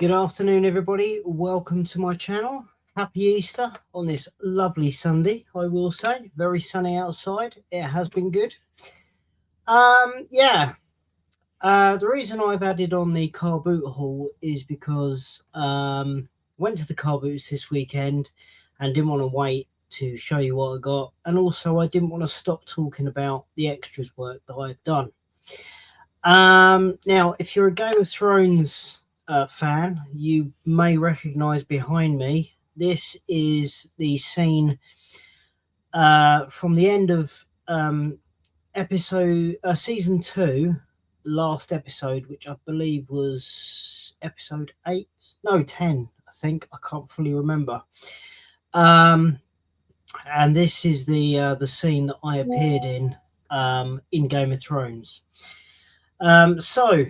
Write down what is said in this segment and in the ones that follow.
Good afternoon, everybody. Welcome to my channel. Happy Easter on this lovely Sunday, I will say. Very sunny outside. It has been good. The reason I've added on the Carboot haul is because went to the Carboots this weekend and didn't want to wait to show you what I got. And also I didn't want to stop talking about the extras work that I've done. Now, if you're a Game of Thrones fan, you may recognize behind me, this is the scene from the end of season 2, last episode, which I believe was episode 8, no 10, I think. I can't fully remember. And this is the scene that I appeared in Game of Thrones. So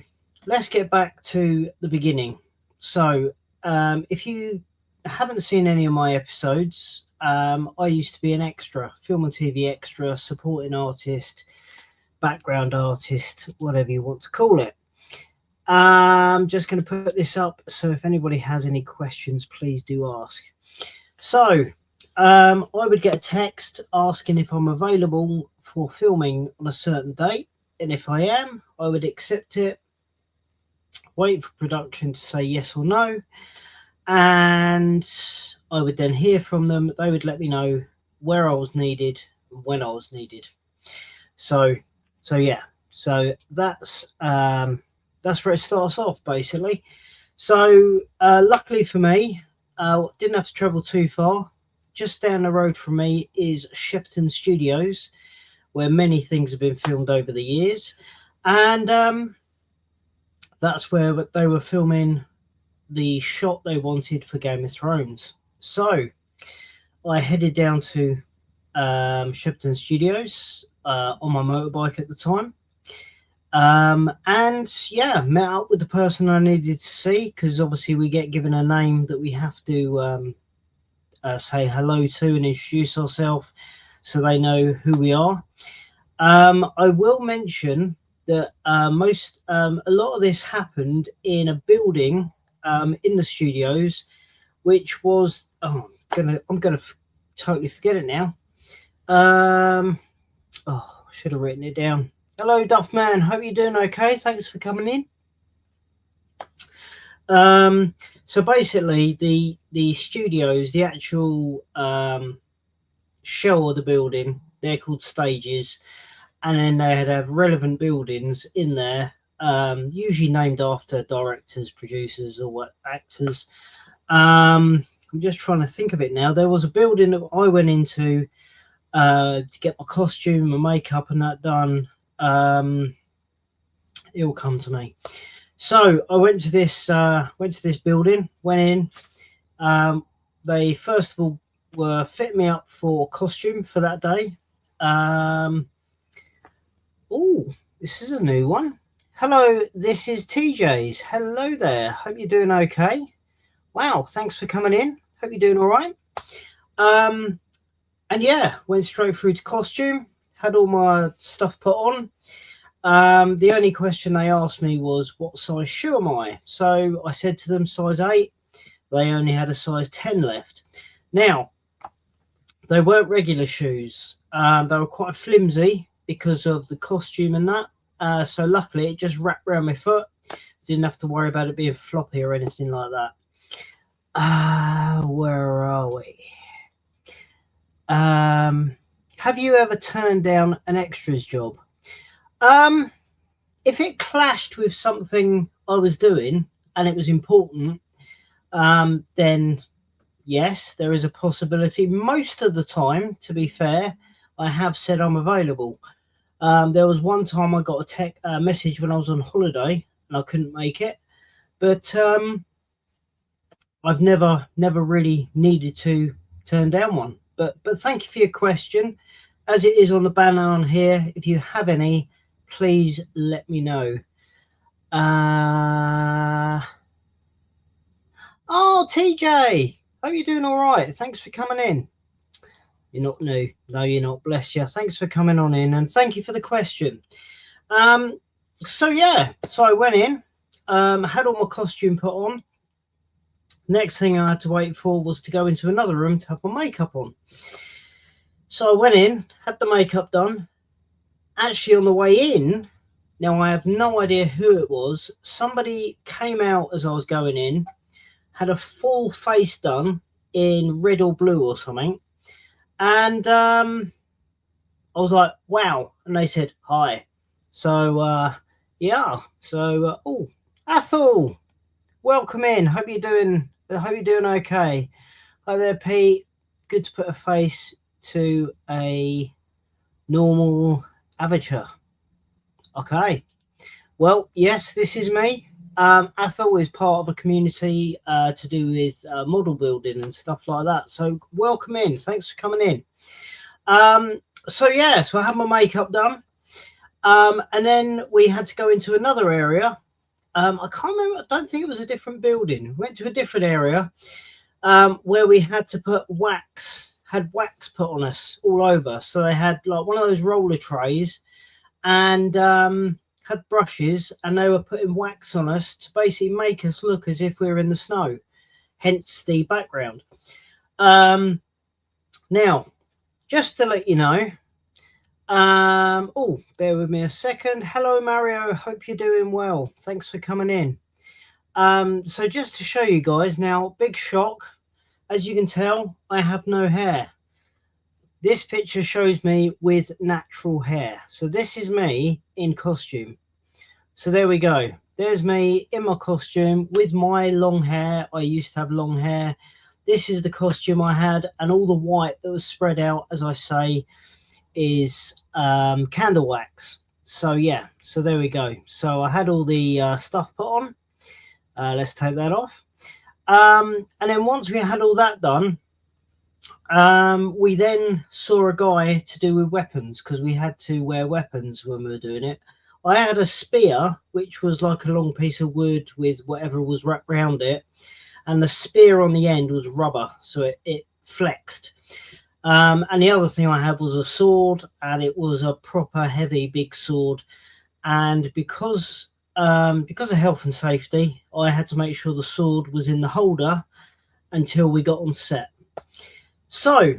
let's get back to the beginning. So if you haven't seen any of my episodes, I used to be an extra, film and TV extra, supporting artist, background artist, whatever you want to call it. I'm just going to put this up, so if anybody has any questions, please do ask. So I would get a text asking if I'm available for filming on a certain date, and if I am, I would accept it, wait for production to say yes or no, and I would then hear from them. They would let me know where I was needed and when I was needed. So that's where it starts off, basically. So luckily for me, didn't have to travel too far. Just down the road from me is Shepton Studios, where many things have been filmed over the years, and that's where they were filming the shot they wanted for Game of Thrones. So I headed down to Shepton Studios on my motorbike at the time, and met up with the person I needed to see, because obviously we get given a name that we have to say hello to and introduce ourselves so they know who we are. I will mention that a lot of this happened in a building in the studios, which was I'm gonna totally forget it now. I should have written it down. Hello, Duffman. Hope you're doing okay. Thanks for coming in. So basically, the studios, the actual shell of the building, they're called stages, and then they'd have relevant buildings in there, usually named after directors, producers, or actors. I'm just trying to think of it now. There was a building that I went into to get my costume, my makeup, and that done. It'll come to me. So I went to this building, went in. They first of all were fitting me up for costume for that day. Oh, this is a new one. Hello, this is TJ's. Hello there. Hope you're doing okay. Wow, thanks for coming in. Hope you're doing all right. And yeah, went straight through to costume, had all my stuff put on. The only question they asked me was, what size shoe am I? So I said to them, size 8. They only had a size 10 left. Now, they weren't regular shoes. They were quite flimsy because of the costume and that. So luckily, it just wrapped around my foot. Didn't have to worry about it being floppy or anything like that. Where are we? Have you ever turned down an extras job? If it clashed with something I was doing and it was important, then yes, there is a possibility. Most of the time, to be fair, I have said I'm available. There was one time I got a message when I was on holiday and I couldn't make it, but I've never really needed to turn down one. But thank you for your question. As it is on the banner on here, if you have any, please let me know. Oh, TJ, hope you're doing all right. Thanks for coming in. You're not new. No, you're not. Bless you. Thanks for coming on in, and thank you for the question. So yeah, so I went in, had all my costume put on, Next thing I had to wait for was to go into another room to have my makeup on. So I went in, had the makeup done. Actually, on the way in, now I have no idea who it was. Somebody came out as I was going in, had a full face done in red or blue or something. And I was like, wow. And they said, hi. So, yeah. So, oh, Athel, welcome in. Hope you're doing okay. Hi there, Pete. Good to put a face to a normal avatar. Okay. Well, yes, this is me. Athel is part of a community to do with model building and stuff like that. So welcome in. Thanks for coming in. So yeah, so I had my makeup done. And then we had to go into another area. I can't remember. I don't think it was a different building. We went to a different area where we had to put wax put on us all over. So they had like one of those roller trays and had brushes, and they were putting wax on us to basically make us look as if we were in the snow, hence the background. Now, just to let you know, oh, bear with me a second. Hello, Mario. Hope you're doing well. Thanks for coming in. So just to show you guys now, big shock. As you can tell, I have no hair. This picture shows me with natural hair. So this is me in costume. So there we go. There's me in my costume with my long hair. I used to have long hair. This is the costume I had, and all the white that was spread out, as I say, is candle wax. So yeah, so there we go. So I had all the stuff put on. Let's take that off. And then once we had all that done, we then saw a guy to do with weapons, because we had to wear weapons when we were doing it. I had a spear, which was like a long piece of wood with whatever was wrapped around it, and the spear on the end was rubber, so it flexed. And the other thing I had was a sword, and it was a proper heavy big sword. And because of health and safety, I had to make sure the sword was in the holder until we got on set. So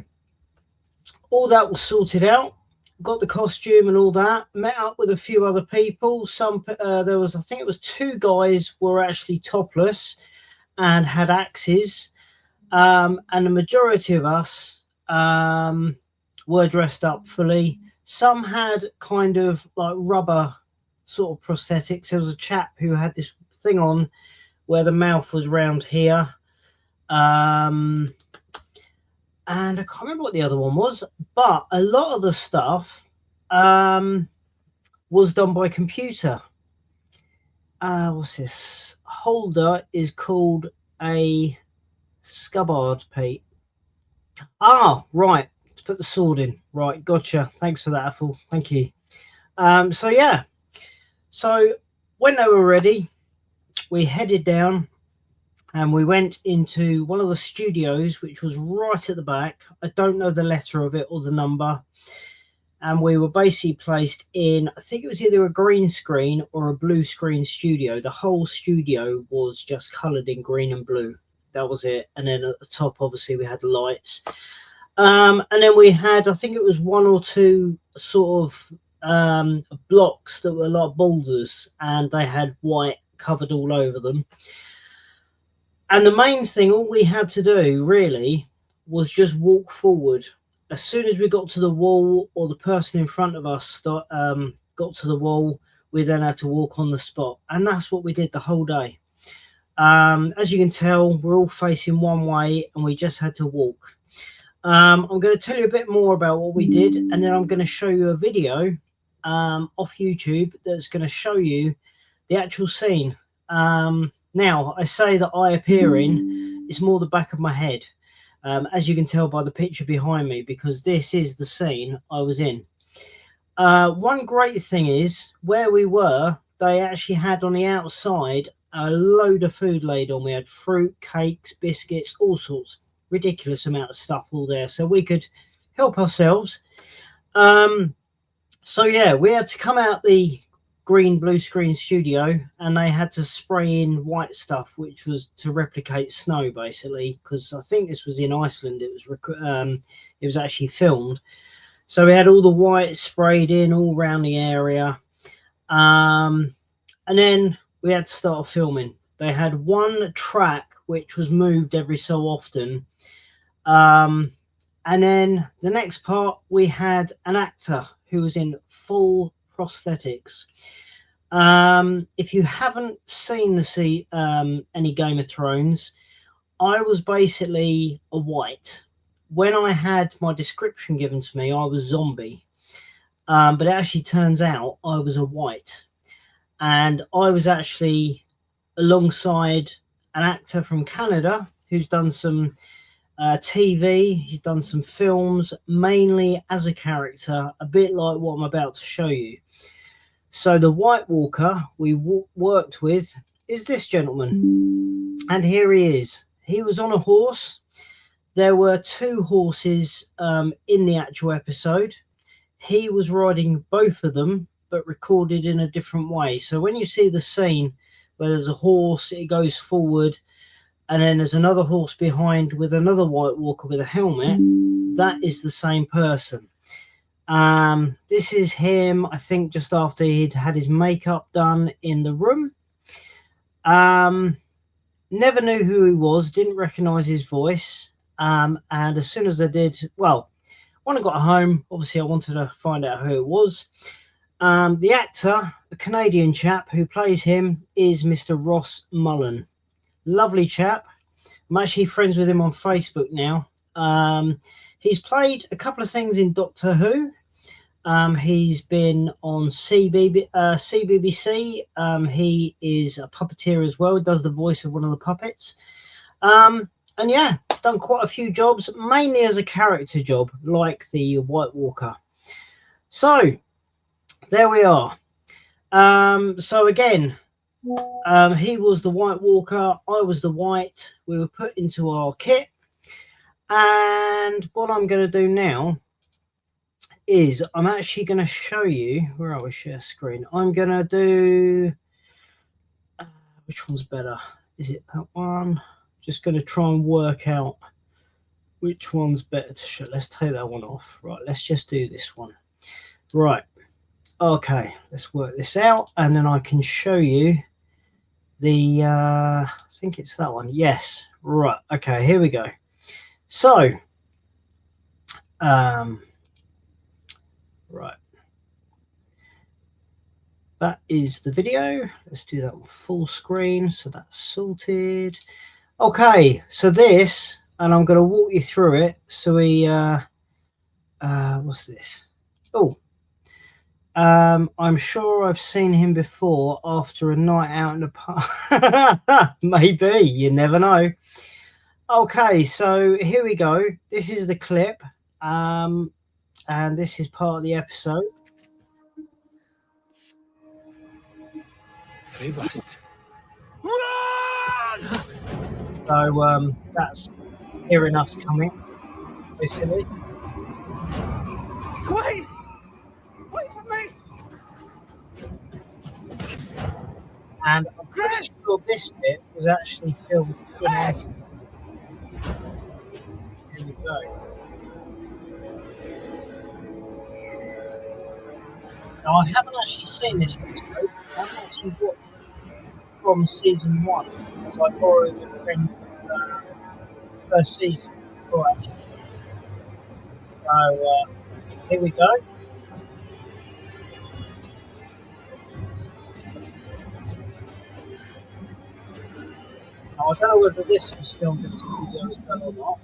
all that was sorted out, got the costume and all that, met up with a few other people. There was, I think it was 2 guys were actually topless and had axes, and the majority of us were dressed up fully. Some had kind of like rubber sort of prosthetics. There was a chap who had this thing on where the mouth was round here, and I can't remember what the other one was, but a lot of the stuff was done by computer. What's this? Holder is called a scubbard, Pete. Ah, right. To put the sword in. Right, gotcha. Thanks for that, Athel. Thank you. So yeah. So when they were ready, we headed down and we went into one of the studios, which was right at the back. I don't know the letter of it or the number. And we were basically placed in, I think it was either a green screen or a blue screen studio. The whole studio was just coloured in green and blue. That was it. And then at the top, obviously, we had the lights. And then we had, I think it was 1 or 2 sort of blocks that were like boulders, and they had white covered all over them. And the main thing, all we had to do really was just walk forward. As soon as we got to the wall, or the person in front of us got to the wall, we then had to walk on the spot. And that's what we did the whole day. As you can tell, we're all facing one way and we just had to walk. I'm going to tell you a bit more about what we did, and then I'm going to show you a video off YouTube that's going to show you the actual scene. Now, I say that I appear in, it's more the back of my head, as you can tell by the picture behind me, because this is the scene I was in. One great thing is, where we were, they actually had on the outside a load of food laid on. We had fruit, cakes, biscuits, all sorts, ridiculous amount of stuff all there, so we could help ourselves. So yeah, we had to come out the green blue screen studio, and they had to spray in white stuff, which was to replicate snow, basically, because I think this was in Iceland. It was actually filmed, so we had all the white sprayed in all around the area, and then we had to start filming. They had one track which was moved every so often, and then the next part we had an actor who was in full prosthetics. If you haven't seen any Game of Thrones, I was basically a white. When I had my description given to me, I was zombie, but it actually turns out I was a white, and I was actually alongside an actor from Canada who's done some TV. He's done some films, mainly as a character, a bit like what I'm about to show you. So the White Walker we worked with is this gentleman, and here he is. He was on a horse. There were two horses in the actual episode. He was riding both of them, but recorded in a different way. So when you see the scene where there's a horse, it goes forward, and then there's another horse behind with another White Walker with a helmet, that is the same person. This is him, I think, just after he'd had his makeup done in the room. Never knew who he was, didn't recognize his voice. And as soon as I did, well, when I got home, obviously I wanted to find out who it was. The actor, a Canadian chap who plays him, is Mr. Ross Mullen. Lovely chap. I'm actually friends with him on Facebook now. He's played a couple of things in Doctor Who. He's been on CBBC. He is a puppeteer as well. He does the voice of one of the puppets. And yeah, he's done quite a few jobs, mainly as a character job, like the White Walker. So, there we are. So again, he was the White Walker, I was the White. We were put into our kit. And what I'm going to do now is I'm actually going to show you, where I will share screen. I'm going to do, which one's better? Is it that one? Just going to try and work out which one's better to show. Let's take that one off. Right, let's just do this one. Right. Okay, let's work this out, and then I can show you the, I think it's that one. Yes. Right. Okay, here we go. So, right. That is the video. Let's do that on full screen. So that's sorted. Okay, so this, and I'm going to walk you through it. So we, what's this? Oh, I'm sure I've seen him before after a night out in the park. Maybe, you never know. Okay, so here we go. This is the clip, and this is part of the episode. 3 blasts. So that's hearing us coming, basically. Wait! Wait for me! And I'm pretty sure this bit was actually filmed in Iceland. Here we go. Now, I haven't actually seen this episode. I haven't actually watched it from season 1, as I borrowed a friend's first season before actually. So, here we go. Now, I don't know whether this was filmed in the studio as well or not.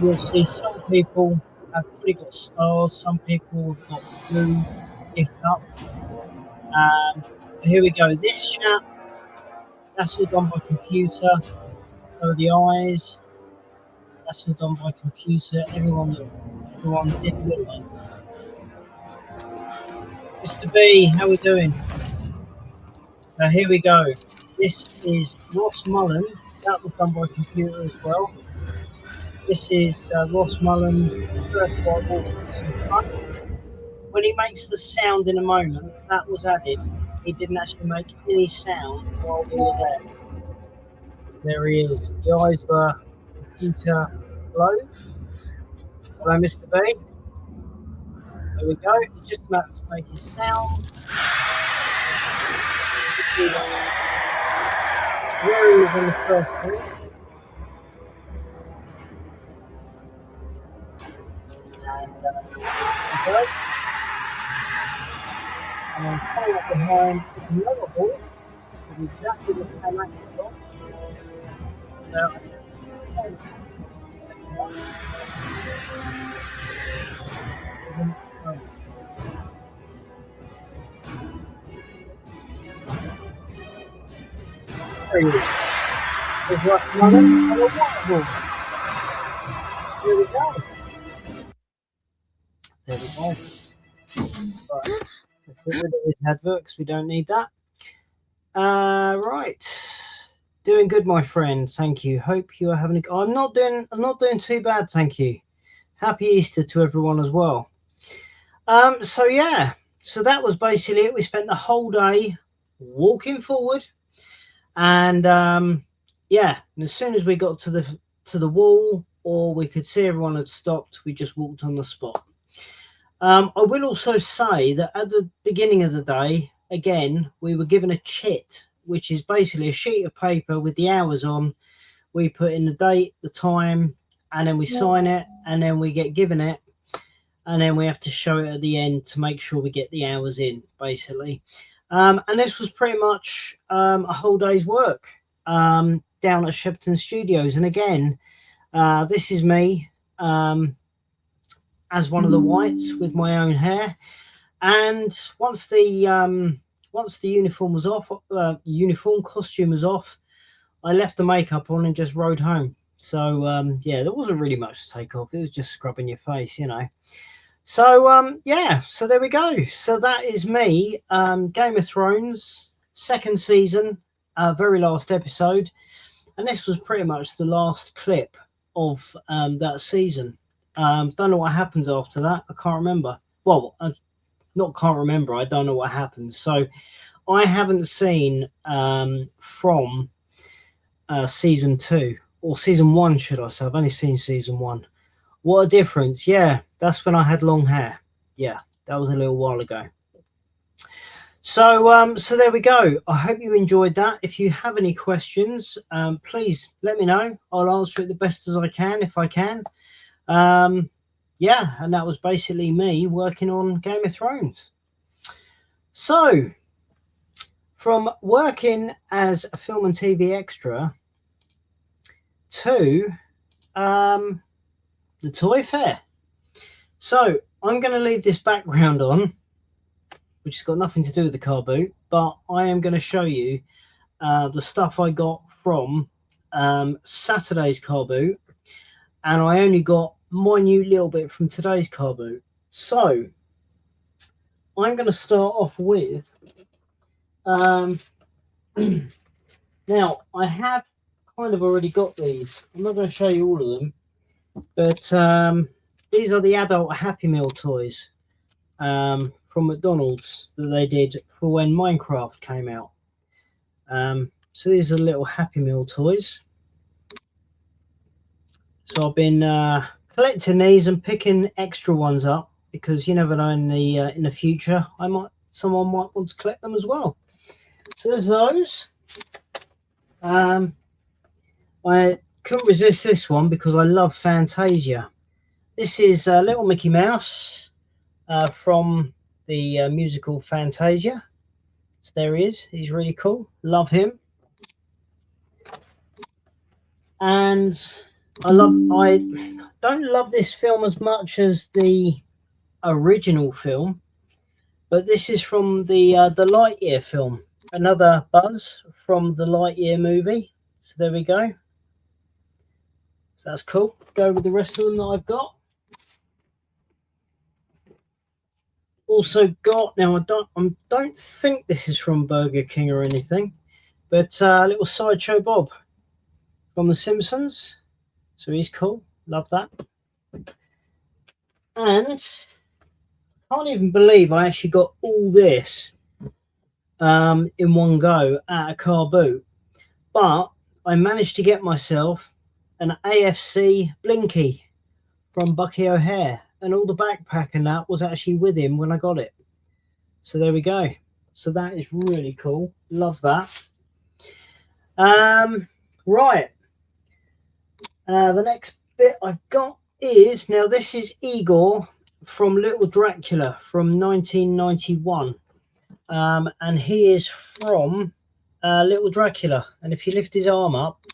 You'll see some people have pretty got scars, some people have got blue lit up. So here we go. This chap, that's all done by computer. So the eyes, that's all done by computer. Everyone did really. Mr. B, how we doing? So here we go. This is Ross Mullen. That was done by computer as well. This is Ross Mullen's first white wall in front. When he makes the sound in a moment, that was added. He didn't actually make any sound while we were there. So there he is. The eyes were computer closed. Hello, Mr. B. There we go. He's just about to make his sound. Where he was on the first floor. And there we go. And then coming up behind another ball with exactly the same action on. Now, there he is. There's Ross Mullen and a white ball. There we go. There we go. Right. Let's get rid of this advert because we don't need that. Right. Doing good, my friend. Thank you. Hope you are having a. I'm not doing too bad. Thank you. Happy Easter to everyone as well. So yeah. So that was basically it. We spent the whole day walking forward, and yeah. And as soon as we got to the wall, or we could see everyone had stopped, we just walked on the spot. I will also say that at the beginning of the day, again, we were given a chit, which is basically a sheet of paper with the hours on. We put in the date, the time, and then we sign it, and then we get given it, and then we have to show it at the end to make sure we get the hours in, basically. And this was pretty much a whole day's work down at Shepperton Studios. And again, this is me. As one of the whites with my own hair, and once the uniform was off, costume was off, I left the makeup on and just rode home. So yeah, there wasn't really much to take off. It was just scrubbing your face, you know. So yeah, so there we go. So that is me. Game of Thrones, second season, very last episode, and this was pretty much the last clip of that season. Don't know what happens after that. I can't remember. Well, not can't remember. I don't know what happens. So I haven't seen from season 2 or season 1, should I say. I've only seen season 1. What a difference. Yeah, that's when I had long hair. Yeah, that was a little while ago. So so there we go. I hope you enjoyed that. If you have any questions, please let me know. I'll answer it the best as I can, if I can. Yeah, and that was basically me working on Game of Thrones. So from working as a film and TV extra to the toy fair. So I'm going to leave this background on, which has got nothing to do with the car boot, but I am going to show you the stuff I got from Saturday's car boot, and I only got minute little bit from today's car boot. So I'm going to start off with now I have kind of already got these. I'm not going to show you all of them, but these are the adult Happy Meal toys from McDonald's that they did for when Minecraft came out. So these are little Happy Meal toys. So I've been collecting these and picking extra ones up because you never know, in the future someone might want to collect them as well. So there's those. I couldn't resist this one because I love Fantasia. This is Little Mickey Mouse from the musical Fantasia. So there he is. He's really cool. Love him. And I don't love this film as much as the original film, but this is from the Lightyear film, another Buzz from the Lightyear movie. So there we go. So that's cool. Go with the rest of them that I've got. Also got, now I don't think this is from Burger King or anything, but little Sideshow Bob from The Simpsons. So he's cool. Love that. And I can't even believe I actually got all this in one go at a Carboot. But I managed to get myself an AFC Blinky from Bucky O'Hare, and all the backpack and that was actually with him when I got it. So there we go. So that is really cool. Love that. Right. The next bit I've got is, now this is Igor from Little Dracula from 1991. And he is from Little Dracula. And if you lift his arm up,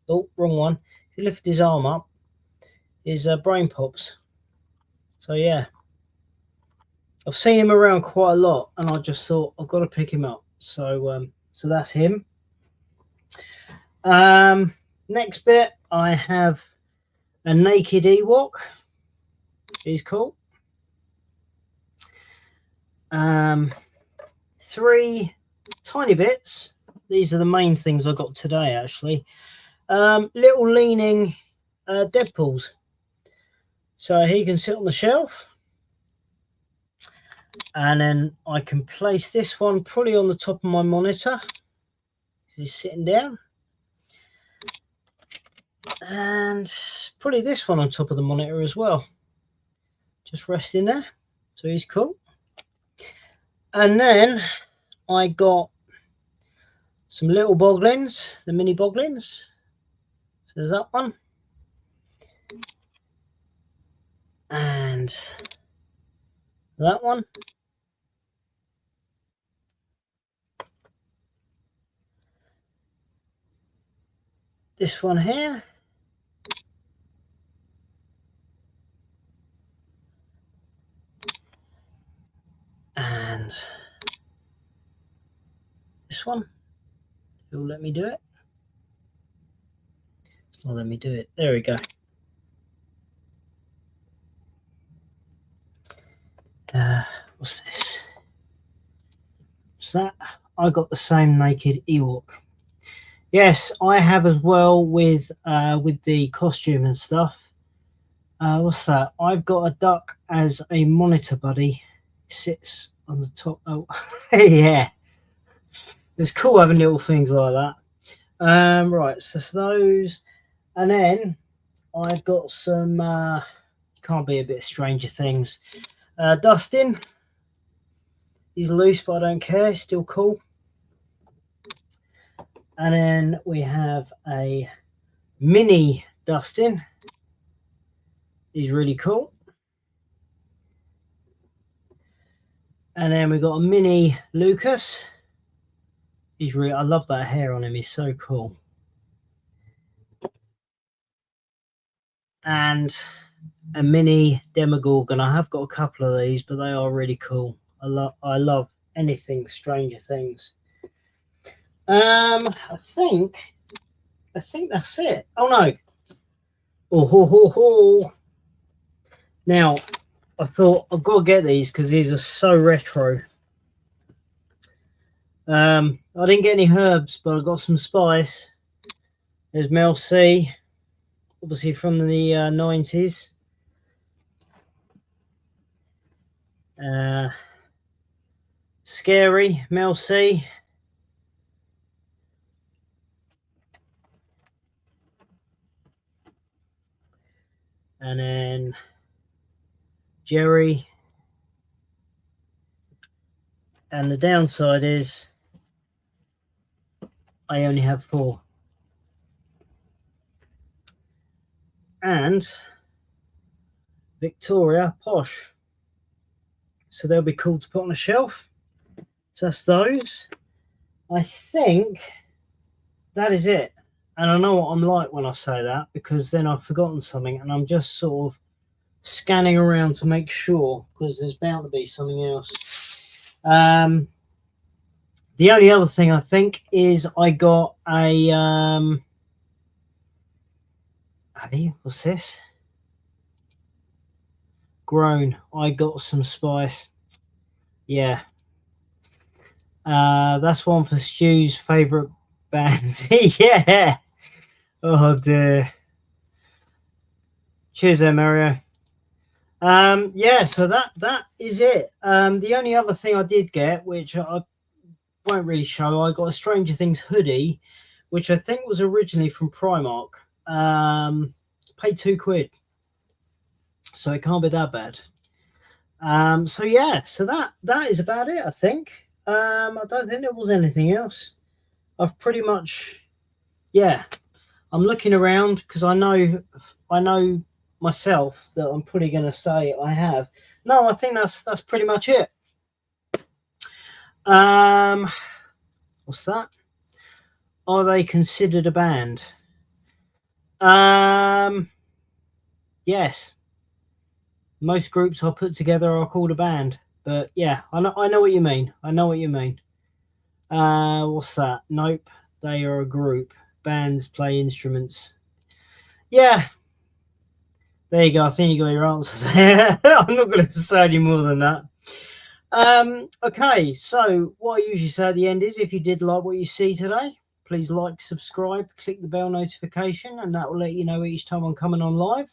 oh, wrong one. If you lift his arm up, his brain pops. So yeah, I've seen him around quite a lot, and I just thought I've got to pick him up. So so that's him. Next bit, I have a naked Ewok. He's cool. 3 tiny bits. These are the main things I got today, actually. Little leaning Deadpools. So he can sit on the shelf. And then I can place this one probably on the top of my monitor. He's sitting down. And probably this one on top of the monitor as well. Just resting there. So he's cool. And then I got some little boglins, the mini boglins. So there's that one. And that one. This one here. And this one. It'll let me do it. It's not letting me do it. There we go. What's this? So I got the same naked Ewok. Yes, I have as well with the costume and stuff. What's that? I've got a duck as a monitor buddy. Sits on the top. Oh, yeah. It's cool having little things like that. Right, so those, and then I've got some. Can't be a bit Stranger Things. Dustin. He's loose, but I don't care. Still cool. And then we have a mini Dustin. He's really cool. And then we got a mini Lucas. He's really, I love that hair on him. He's so cool. And a mini Demogorgon. I have got a couple of these, but they are really cool. I love anything Stranger Things. I think that's it. Oh no. Oh ho ho ho. Now I thought I've got to get these because these are so retro. I didn't get any herbs, but I got some spice. There's Mel C, obviously from the 90s. Scary, Mel C. And then Jerry. And the downside is I only have 4. And Victoria Posh. So they'll be cool to put on a shelf. So that's those. I think that is it. And I know what I'm like when I say that, because then I've forgotten something and I'm just sort of scanning around to make sure, because there's bound to be something else. The only other thing I think is I got a hey, what's this? Grown. I got some spice. Yeah. That's one for Stu's favourite bands. Yeah. Oh dear. Cheers there, Mario. Yeah, so that is it. The only other thing I did get, which I won't really show, I got a Stranger Things hoodie, which I think was originally from Primark. Paid £2, so it can't be that bad. So yeah, so that is about it, I think. I don't think there was anything else. I've pretty much, yeah. I'm looking around because I know myself that I'm probably going to say I have. No, I think that's pretty much it. Um, what's that? Are they considered a band? Um, yes. Most groups I put together are called a band, but yeah, I know what you mean. I know what you mean. What's that? Nope, they are a group. Bands play instruments. Yeah, there you go. I think you got your answer there. I'm not going to say any more than that. Okay, so what I usually say at the end is if you did like what you see today, please like, subscribe, click the bell notification, and that will let you know each time I'm coming on live.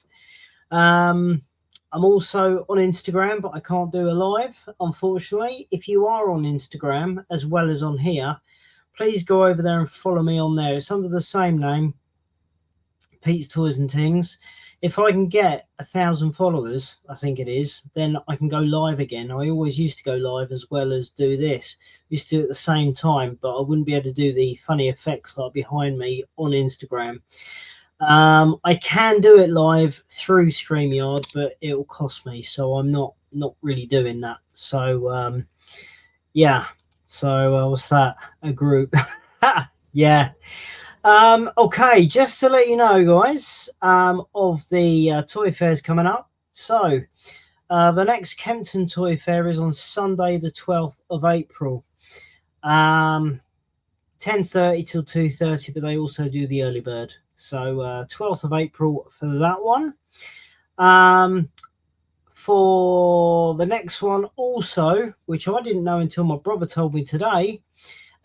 I'm also on Instagram, but I can't do a live, unfortunately. If you are on Instagram as well as on here, please go over there and follow me on there. It's under the same name, Pete's Toys and Things. If I can get 1,000 followers, I think it is, then I can go live again. I always used to go live as well as do this. Used to do it at the same time, but I wouldn't be able to do the funny effects like behind me on Instagram. I can do it live through StreamYard, but it will cost me, so I'm not really doing that. So yeah. So what's that? A group? Yeah. Okay, just to let you know, guys, of the toy fairs coming up. So the next Kempton Toy Fair is on Sunday, the 12th of April. 10:30 till 2:30, but they also do the early bird. So 12th of April for that one. For the next one also, which I didn't know until my brother told me today,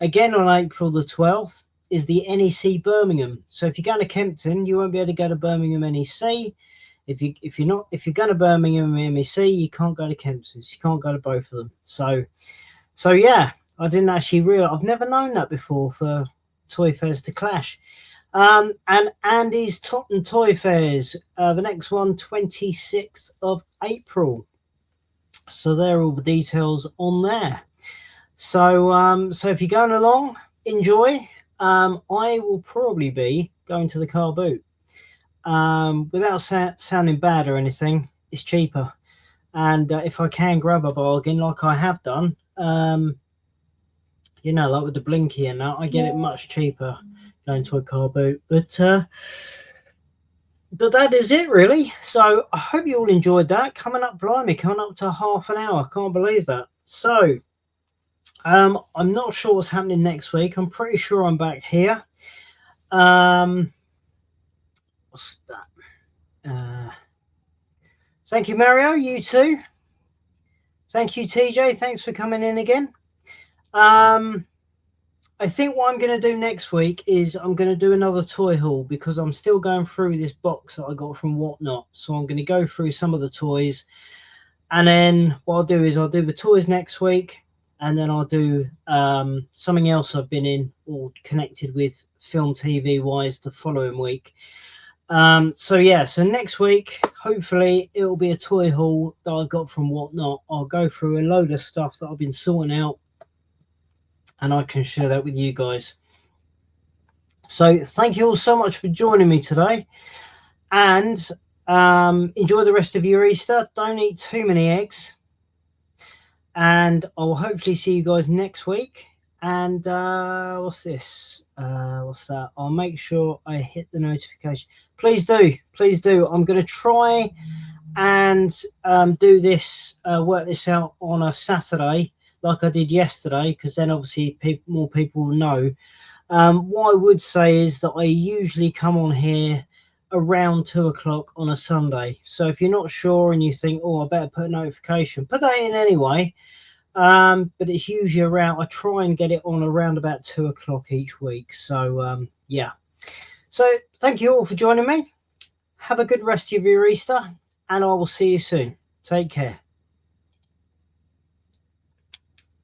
again on April the 12th, is the NEC Birmingham. So if you're going to Kempton, you won't be able to go to Birmingham NEC. If you're going to Birmingham NEC, you can't go to Kempton's. You can't go to both of them. So yeah, I didn't actually realize. I've never known that before for toy fairs to clash. And Andy's Tottenham Toy Fairs, the next one, 26th of April. So there are all the details on there. So so if you're going along, enjoy. I will probably be going to the Carboot. Without sounding bad or anything, it's cheaper. And if I can grab a bargain like I have done, you know, like with the Blinky and that, I get it much cheaper going to a car boot. But that is it, really. So I hope you all enjoyed that. Coming up to half an hour. I can't believe that. So I'm not sure what's happening next week. I'm pretty sure I'm back here. What's that? Thank you, Mario. You too. Thank you, TJ. Thanks for coming in again. I think what I'm going to do next week is I'm going to do another toy haul because I'm still going through this box that I got from Whatnot. So I'm going to go through some of the toys. And then what I'll do is I'll do the toys next week. And then I'll do something else I've been in or connected with film TV wise the following week. So yeah, so next week, hopefully it'll be a toy haul that I got from Whatnot. I'll go through a load of stuff that I've been sorting out and I can share that with you guys. So thank you all so much for joining me today, and enjoy the rest of your Easter. Don't eat too many eggs, and I will hopefully see you guys next week. And what's this? What's that? I'll make sure I hit the notification. Please do. I'm going to try and do this, work this out on a Saturday like I did yesterday, because then obviously more people will know. What I would say is that I usually come on here around 2 o'clock on a Sunday. So if you're not sure and you think, oh, I better put a notification, put that in anyway. But it's usually around, I try and get it on around about 2 o'clock each week. So yeah. So thank you all for joining me. Have a good rest of your Easter, and I will see you soon. Take care.